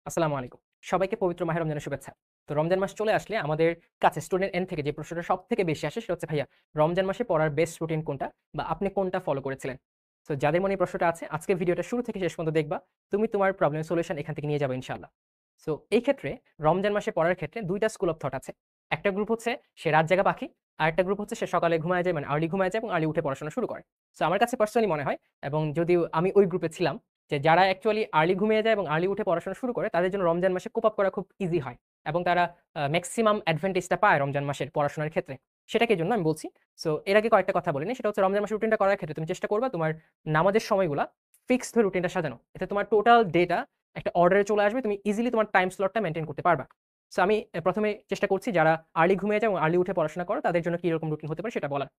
আসসালামু আলাইকুম। সবাইকে পবিত্র মাহে রমজানের শুভেচ্ছা। তো রমজান মাস চলে আসলে আমাদের কাছে স্টুডেন্ট এন্ড থেকে যে প্রশ্নটা সবথেকে বেশি আসে সেটা হচ্ছে, "ভাইয়া, রমজান মাসে পড়ার বেস্ট রুটিন কোনটা? বা আপনি কোনটা ফলো করেছিলেন?" সো যাদের মনে এই প্রশ্নটা আছে, আজকে ভিডিওটা শুরু থেকে শেষ পর্যন্ত দেখবা। তুমি তোমার প্রবলেমের সলিউশন এখান থেকে নিয়ে যাবে ইনশাআল্লাহ। সো এই ক্ষেত্রে রমজান মাসে পড়ার ক্ষেত্রে ২ টা স্কুল অফ থট আছে। একটা গ্রুপ হচ্ছে সে রাত জাগা পাখি, আরেকটা গ্রুপ হচ্ছে সে সকালে ঘুমায়ে যায়, মানে আর্লি ঘুমায়ে যায় এবং আর্লি উঠে পড়াশোনা শুরু করে। সো আমার কাছে পার্সোনালি মনে হয়, এবং যদিও আমি ওই গ্রুপে ছিলাম, যে যারা অ্যাকচুয়ালি আর্লি ঘুমিয়ে যায় এবং আর্লি উঠে পড়াশোনা শুরু করে তাদের জন্য রমজান মাসে কোপ আপ করা খুব ইজি হয় এবং তারা মেক্সিমাম অ্যাডভান্টেজটা পায় রমজান মাসের পড়াশোনার ক্ষেত্রে। সেটাকে এজন্য আমি বলছি। সো এর আগে কয়েকটা কথা বলিনি। সেটা হচ্ছে, রমজান মাসের রুটিনটা করার ক্ষেত্রে তুমি চেষ্টা করবা তোমার নামাজের সময়গুলা ফিক্সড হয়ে রুটিনটা সাজানো। এতে তোমার টোটাল ডেটা একটা অর্ডারে চলে আসবে। তুমি ইজিলি তোমার টাইম স্লটটা মেইনটেইন করতে পারবা। সো আমি ১ম এ চেষ্টা করছি যারা আর্লি ঘুমিয়ে যায় এবং আর্লি উঠে পড়াশোনা করো তাদের জন্য কি রকম রুটিন হতে পারে সেটা বলার।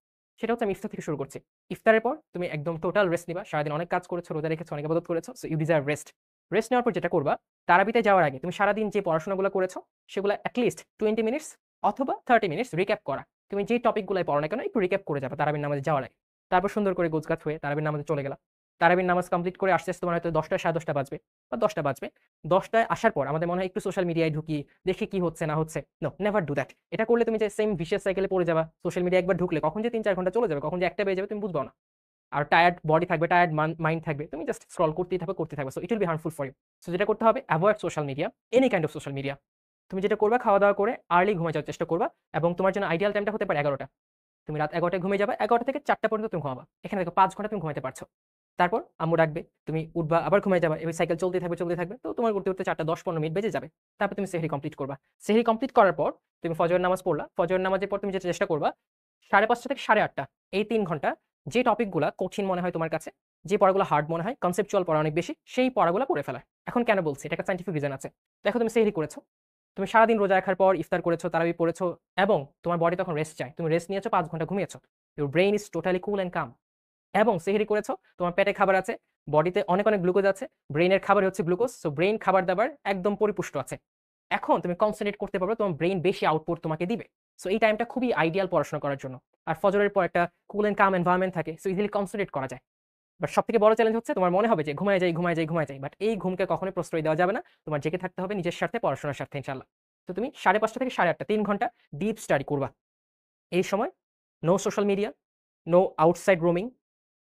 সেটা হচ্ছে, আমি ইফতার থেকে শুরু করছি। ইফতারের পর তুমি একদম টোটাল রেস্ট নিবা। সারাদিন অনেক কাজ করেছো, রোজা রেখেছো, অনেক ইবাদত করেছো। So you deserve rest. Rest নেওয়ার পর যেটা করবা, তারাবিতে যাওয়ার আগে তুমি সারাদিন যে পড়াশোনাগুলো করেছো, সেগুলা এট লিস্ট 20 মিনিটস অথবা 30 মিনিটস রিক্যাপ করা। তুমি যে টপিকগুলাই পড়ো না কেন, একটু রিক্যাপ করে যাবা তারাবির নামাজে যাওয়ার আগে। তারপর সুন্দর করে গোছগাছ হয়ে তারাবির নামাজে চলে গেলা। তারাবির নামাজ কমপ্লিট করে আসতে তোমার হয়তো ১০টা, ১০:৩০ বাজবে বা ১০টা বাজবে। ১০টায় আসার পর আমাদের মনে হয় একটু সোশ্যাল মিডিয়ায় ঢুকি, দেখি কি হচ্ছে না হচ্ছে। No, never do that. এটা করলে তুমি যে সেম ভিশিয়াস সাইকেলে পড়ে যাবা। সোশ্যাল মিডিয়ায় একবার ঢুকলে কখন যে ৩-৪ ঘন্টা চলে যাবে, কখন যে ১টা বেজে যাবে তুমি বুঝবাও না। আর টায়ার্ড বডি থাকবে, টায়ার্ড মাইন্ড থাকবে। তুমি জাস্ট স্ক্রল করতেই থাকবে, করতে থাকবে। So it will be harmful for you. So যেটা করতে হবে, avoid social media, any kind of social media. তুমি যেটা করবা, খাওয়া-দাওয়া করে আর্লি ঘুমায় যাওয়ার চেষ্টা করবা এবং তোমার জন্য আইডিয়াল টাইমটা হতে পারে ১১টা। তুমি রাত ১১টায় ঘুমিয়ে যাবা। ১১টা থেকে ৪টা পর্যন্ত তুমি ঘুমাবা। এখানে দেখো ৫ ঘন্টা তুমি ঘুমাইতে পারছো। তারপর আম্মু ডাকবে, তুমি উঠবা, আবার ঘুমায়ে যাবা। এভাবে সাইকেল চলতেই থাকবে, চলতেই থাকবে। তো তোমার উঠতে, উঠতে ৪টা ১০-১৫ মিনিট বেজে যাবে। তারপর তুমি সেহরি কমপ্লিট করবা। সেহরি কমপ্লিট করার পর তুমি ফজরের নামাজ পড়লা। ফজরের নামাজের পর তুমি যেটা চেষ্টা করবা, ৫:৩০ থেকে ৮:৩০ এই ৩ ঘন্টা যে টপিকগুলা কঠিন মনে হয় তোমার কাছে, যে পড়াগুলো হার্ড মনে হয়, কনসেপচুয়াল পড়া অনেক বেশি, সেই পড়াগুলা পড়ে ফেলা। এখন কেন বলছি? এটা একটা সায়েন্টিফিক রিজন আছে। দেখো, তুমি সেহরি করেছো। তুমি সারাদিন রোজা রাখার পর ইফতার করেছো, তারাবি পড়েছো এবং তোমার বডি তখন রেস্ট চায়। তুমি রেস্ট নিয়েছো, ৫ ঘন্টা ঘুমিয়েছো। Your brain is totally cool and calm. এবং সেহরি করেছো, তোমার পেটে খাবার আছে, বডিতে অনেক, অনেক গ্লুকোজ আছে। ব্রেইনের খাবারই হচ্ছে গ্লুকোজ। সো ব্রেইন খাবার-দাবার একদম পরিপুষ্ট আছে। এখন তুমি কনসেনট্রেট করতে পারবে, তোমার ব্রেইন বেশি আউটপুট তোমাকে দিবে। সো এই টাইমটা খুবই আইডিয়াল পড়াশোনা করার জন্য। আর ফজরের পর একটা কুল অ্যান্ড কাম এনভায়রনমেন্ট থাকে। সো ইজিলি কনসেনট্রেট করা যায়। বাট সবথেকে বড় চ্যালেঞ্জ হচ্ছে, তোমার মনে হবে যে ঘুমায়ে যাই, ঘুমায়ে যাই, ঘুমায়ে যাই। বাট এই ঘুমকে কখনোই প্রশ্রয় দেওয়া যাবে না। তোমার জেগে থাকতে হবে নিজের স্বার্থে, পড়াশোনার স্বার্থে ইনশাআল্লাহ। তো তুমি ৫:৩০ থেকে ৮:৩০ ৩ ঘন্টা ডিপ স্টাডি করবা। এই সময় no social media, no outside roaming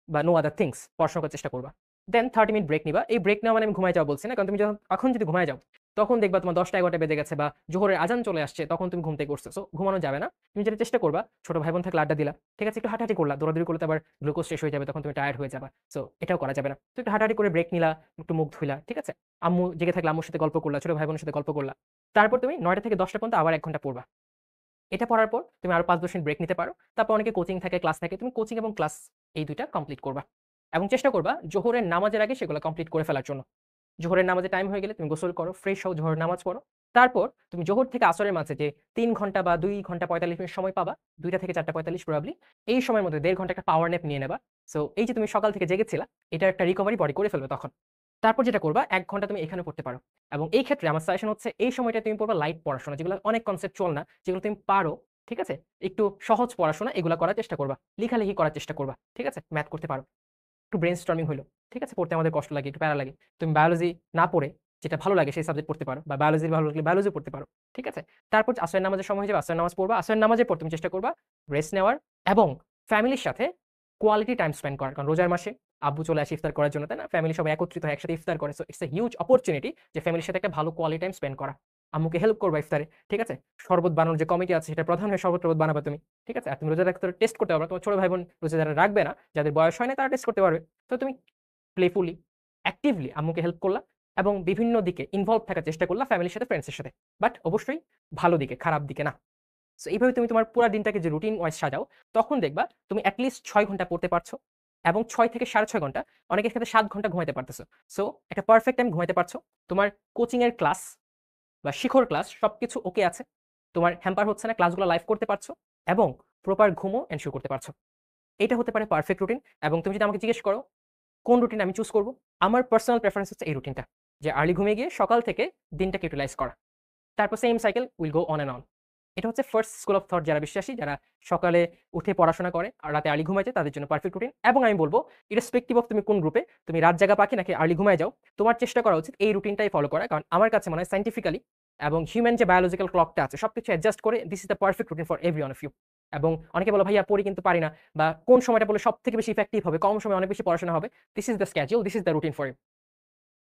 বা নো আদার থিংস, পড়াশোনা করার চেষ্টা করবা। দেন 30 মিনিট ব্রেক নিবা। এই ব্রেক নেওয়া মানে আমি ঘুমায়ে যাওয়া বলছি না। কারণ তুমি যখন এখন যদি ঘুমায়ে যাও, তখন দেখবা তোমার ১০টা ১১টা বেজে গেছে বা জোহরের আজান চলে আসছে, তখন তুমি ঘুম থেকে উঠছো। সো ঘুমানো যাবে না। তুমি যেটা চেষ্টা করবা, ছোট ভাই-বোন থাকলে আড্ডা দিলা। ঠিক আছে? একটু হাঁটাহাঁটি করলা। দৌড়াদৌড়ি করলে তো আবার গ্লুকোজ শেষ হয়ে যাবে। তখন তুমি টায়ার্ড হয়ে যাবা। সো এটাও করা যাবে না। তো একটু হাঁটাহাঁটি করে ব্রেক নিলা, একটু মুখ ধুইলা। ঠিক আছে? আম্মু জেগে থাকলে আম্মুর সাথে গল্প করলা, ছোট ভাই-বোনের সাথে গল্প করলা। তারপর তুমি ৯টা থেকে ১০টা পর্যন্ত আবার ১ ঘন্টা পড়বা। এটা পড়ার পর তুমি আরো ৫-১০ মিনিট ব্রেক নিতে পারো। তারপর অনেকে কোচিং থাকে, ক্লাস থাকে। তুমি কোচিং এবং ক্লাস এই ২ টা কমপ্লিট করবা। এবং চেষ্টা করবা জোহরের নামাজের আগে সেগুলা কমপ্লিট করে ফেলার জন্য। জোহরের নামাজের টাইম হয়ে গেলে তুমি গোসল করো, ফ্রেশ হও, জোহরের নামাজ পড়ো। তারপর তুমি জোহর থেকে আসরের মাঝে যে ৩ ঘন্টা বা ২ ঘন্টা ৪৫ মিনিট সময় পাবা, ২টা থেকে ৪টা ৪৫ প্রবাবলি। এই সময়ের মধ্যে ১.৫ ঘন্টা একটা পাওয়ার ন্যাপ নিয়ে নেবা। সো এই যে তুমি সকাল থেকে জেগেছিলা, এটার একটা রিকভারি বডি করে ফেলবে তখন। তারপর যেটা করবা, ১ ঘন্টা তুমি এখানে পড়তে পারো। এবং এই ক্ষেত্রে আমার সাজেশন হচ্ছে, এই সময়টায় তুমি পড়বা লাইট পড়াশোনা, যেগুলো অনেক কনসেপচুয়াল না, যেগুলো তুমি পারো। ঠিক আছে? একটু সহজ পড়াশোনা, এগুলা করার চেষ্টা করবা। লিখালেখি করার চেষ্টা করবা। ঠিক আছে? ম্যাথ করতে পারো। একটু ব্রেইনস্টর্মিং হইলো। ঠিক আছে? পড়তে আমাদের কষ্ট লাগে, একটু প্যারা লাগে। তুমি বায়োলজি না পড়ে যেটা ভালো লাগে সেই সাবজেক্ট পড়তে পারো, বা বায়োলজি ভালো লাগলে বায়োলজি পড়তে পারো। ঠিক আছে? তারপর আসরের নামাজের সময় হয়ে যাবে, আসরের নামাজ পড়বা। আসরের নামাজের পর তুমি চেষ্টা করবা রেস্ট নেওয়ার এবং ফ্যামিলির সাথে কোয়ালিটি টাইম স্পেন্ড করার। কারণ রোজার মাসে আব্বু চলে আসে ইফতার করার জন্য, তাই না? ফ্যামিলি সবাই একত্রিত হয়ে একসাথে ইফতার করে। So it's a huge opportunity যে ফ্যামিলির সাথে একটা ভালো কোয়ালিটি টাইম স্পেন্ড করা। আম্মুকে হেল্প করবা ইফতারে। ঠিক আছে? শরবত বানানোর যে কমিটি আছে, সেটার প্রধান হয়ে শরবত-টরবত বানাবা তুমি। ঠিক আছে? আর তুমি রোজা রাখতে টেস্ট করতে পারবা। তোমার ছোট ভাই-বোন রোজা যারা রাখবে না, যাদের বয়স হয় নাই, তারা টেস্ট করতে পারবে। তো তুমি প্লেফুলি, অ্যাক্টিভলি আম্মুকে হেল্প করলা এবং বিভিন্ন দিকে ইনভলভ থাকার চেষ্টা করলা ফ্যামিলির সাথে, ফ্রেন্ডস এর সাথে। বাট অবশ্যই ভালো দিকে, খারাপ দিকে না। সো এইভাবে তুমি তোমার পুরা দিনটাকে যে রুটিন ওয়াইজ সাজাও, তখন দেখবা তুমি এট লিস্ট ৬ ঘন্টা পড়তে পারছো এবং ৬ থেকে ৬.৫ ঘন্টা, অনেকের ক্ষেত্রে ৭ ঘন্টা ঘুমাইতে পারতেছো। সো একটা পারফেক্ট টাইম ঘুমাইতে পারছো। তোমার কোচিং এর ক্লাস বা শিখর ক্লাস সবকিছু ওকে আছে। তোমার হ্যাম্পার হচ্ছে না, ক্লাসগুলো লাইভ করতে পারছো এবং প্রপার ঘুমও এনশিওর করতে পারছো। এটা হতে পারে পারফেক্ট রুটিন। এবং তুমি যদি আমাকে জিজ্ঞেস করো কোন রুটিন আমি চুজ করব, আমার পার্সোনাল প্রেফারেন্স হচ্ছে এই রুটিনটা। যে আর্লি ঘুমিয়ে গিয়ে সকাল থেকে দিনটাকে ইউটিলাইজ করা। তারপর same cycle will go on and on. এটা হচ্ছে ফার্স্ট স্কুল অফ থট, যারা বিশ্বাসী, যারা সকালে উঠে পড়াশোনা করে আর রাতে আর্লি ঘুমায় যায়, তাদের জন্য পারফেক্ট রুটিন। এবং আমি বলব ইরেসপেক্টিভ অফ তুমি কোন গ্রুপে, তুমি রাত জাগা পাখি নাকি আর্লি ঘুমায় যাও, তোমার চেষ্টা করা উচিত এই রুটিনটাই ফলো করা। কারণ আমার কাছে মনে হয় সায়েন্টিফিক্যালি এবং হিউম্যান যে বায়োলজিক্যাল ক্লকটা আছে সবকিছু অ্যাডজাস্ট করে this is the perfect routine for every one of you. এবং অনেকে বলো ভাইয়া পড়ি কিন্তু পারি না, বা কোন সময়টা বলে সব থেকে বেশি ইফেক্টিভ হবে, কম সময় অনেক বেশি পড়াশোনা হবে, this is the schedule, this is the routine for you.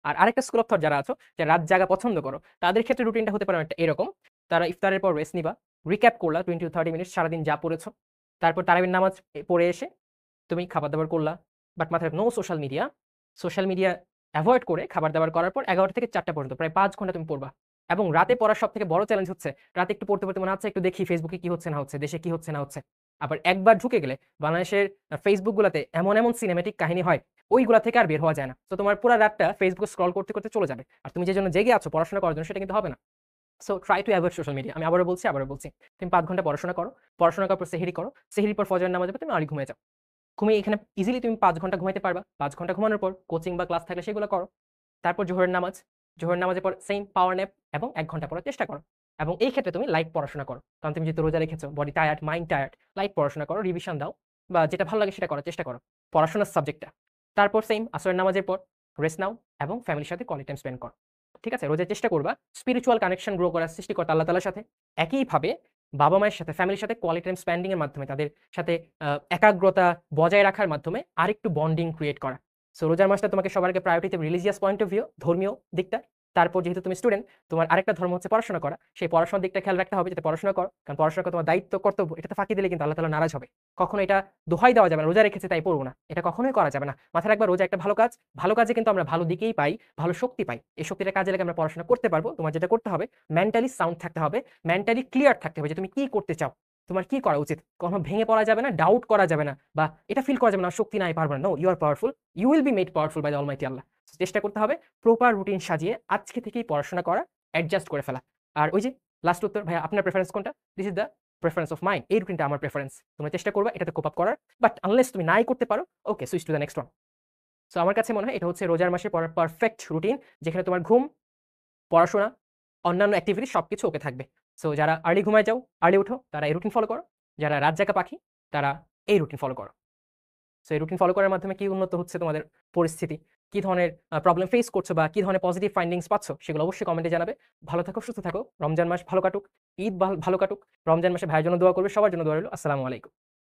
আর আরেকটা স্কুল অফ থট যারা আছো, যে রাত জাগা পছন্দ করো, তাদের ক্ষেত্রে রুটিনটা হতে পারে একটা এরকম: তারা ইফতারের পর রেস্ট নিবা, রিক্যাপ করলা 20 to 30 মিনিট সারাদিন যা পড়েছো, তারপর তারাবির নামাজ পড়ে এসে তুমি খাবার দাবার করলা, বাট মাথায় no social media. Social media avoid করে খাবার দাবার করার পর 11টা থেকে 4টা পর্যন্ত প্রায় 5 ঘন্টা তুমি পড়বা। এবং রাতে পড়ার সব থেকে বড় চ্যালেঞ্জ হচ্ছে রাতে একটু পড়তে পড়তে মনে হচ্ছে একটু দেখি ফেসবুকে কি হচ্ছে না হচ্ছে, দেশে কি হচ্ছে না হচ্ছে। আবার একবার ঢুকে গেলে বাংলাদেশের ফেসবুক গুলাতে এমন এমন সিনেমেটিক কাহিনী হয়, ওইগুলা থেকে আর বের হওয়া যায় না। তো তোমার পুরো রাতটা ফেসবুক স্ক্রল করতে করতে চলে যাবে, আর তুমি যে জন্য জেগে আছো পড়াশোনা করার জন্য, সেটা কিন্তু হবে না। So try to avoid social media. আমি আবারও বলছি তুমি 5 ঘন্টা পড়াশোনা করো, পড়াশোনা করার পর সেহরি করো, সেহরির পর ফজরের নামাজ হবে, তুমি আর্লি ঘুমিয়ে যাও। ঘুমিয়ে এখানে ইজিলি তুমি 5 ঘন্টা ঘুমাইতে পারবা। 5 ঘন্টা ঘুমানোর পর কোচিং বা ক্লাস থাকলে সেগুলো করো। তারপর জোহরের নামাজ, জোহরের নামাজের পর সেম পাওয়ার ন্যাপ এবং 1 ঘন্টা পড়ার চেষ্টা করো। এবং এই ক্ষেত্রে তুমি লাইট পড়াশোনা করো, কারণ তুমি যেহেতু রোজা রেখেছো, body tired, mind tired, light পড়াশোনা করো, রিভিশন দাও, বা যেটা ভালো লাগে সেটা করার চেষ্টা করো, পড়াশোনার সাবজেক্টটা। তারপর সেম আসরের নামাজের পর রেস্ট নাও এবং ফ্যামিলির সাথে কোয়ালিটি টাইম স্পেন্ড করো। ঠিক আছে? রোজার চেষ্টা করবা স্পিরিচুয়াল কানেকশন গ্রো করার, সৃষ্টিকর্তা আল্লাহ তাআলার সাথে। একইভাবে বাবা-মায়ের সাথে, ফ্যামিলির সাথে কোয়ালিটি টাইম স্পেন্ডিং এর মাধ্যমে, তাদের সাথে একাগ্রতা বজায় রাখার মাধ্যমে আরেকটু বন্ডিং ক্রিয়েট করা। সো রোজার মাসটা তোমাকে সবার আগে প্রায়োরিটি দেবে রিলিজিয়াস পয়েন্ট অফ ভিউ, ধর্মীয় দিকটা। তারপর যেহেতু তুমি স্টুডেন্ট, তোমার আরেকটা ধর্ম হচ্ছে পড়াশোনা করা। সেই পড়াশোনার দিকটা খেয়াল রাখতে হবে যাতে পড়াশোনা করো। কারণ পড়াশোনা করা তোমার দায়িত্ব, কর্তব্য। এটাতে ফাঁকি দিলে কিন্তু আল্লাহ তাআলা নারাজ হবে। কখনো এটা দোহাই দেওয়া যাবে না, রোজা রেখেছে তাই পড়বো না। এটা কখনোই করা যাবে না। মাথায় রাখবা রোজা একটা ভালো কাজ। ভালো কাজে কিন্তু আমরা ভালো দিকেই পাই, ভালো শক্তি পাই। এই শক্তিটা কাজে লাগে আমরা পড়াশোনা করতে পারবো। তোমার যেটা করতে হবে, মেন্টালি সাউন্ড থাকতে হবে, মেন্টালি ক্লিয়ার থাকতে হবে যে তুমি কি করতে চাও, তোমার কি করা উচিত। কখনো ভেঙে পড়া যাবে না, ডাউট করা যাবে না, বা এটা ফিল করা যাবে না শক্তি নাই, পারবো না। No, you are powerful, you will be made powerful by the almighty Allah. চেষ্টা করতে হবে প্রপার রুটিন সাজিয়ে আজকে থেকেই পড়াশোনা করা, অ্যাডজাস্ট করে ফেলা। আর ওই যে লাস্ট উত্তর, ভাইয়া আপনার প্রেফারেন্স কোনটা? This is the preference of mind. এই রুটিনটা আমার প্রেফারেন্স। তোমরা চেষ্টা করবা এটাতে কোপ আপ করার, বাট আনলেস তুমি নাই করতে পারো, okay, switch to the next one. So আমার কাছে মনে হয় এটা হচ্ছে রোজার মাসে পড়ার পারফেক্ট রুটিন, যেখানে তোমার ঘুম, পড়াশোনা, অন্যান্য অ্যাক্টিভিটি সবকিছু ওকে থাকবে। সো যারা আর্লি ঘুমায় যাও, আর্লি উঠো, তারা এই রুটিন ফলো করো। যারা রাত জাগা পাখি, তারা এই রুটিন ফলো করো। সো এই রুটিন ফলো করার মাধ্যমে কি উন্নত হচ্ছে তোমাদের পরিস্থিতি, কি ধরনের প্রবলেম ফেস করছো, বা কি ধরনের পজিটিভ ফাইন্ডিংস পাচ্ছ, সেগুলো অবশ্যই কমেন্টে জানাবে। ভালো থাকো, সুস্থ থাকো, রমজান মাস ভালো কাটুক, ঈদ ভালো কাটুক। রমজান মাসে ভাইয়ের জন্য দোয়া করবে, সবার জন্য দোয়া রইল। আসসালামু আলাইকুম।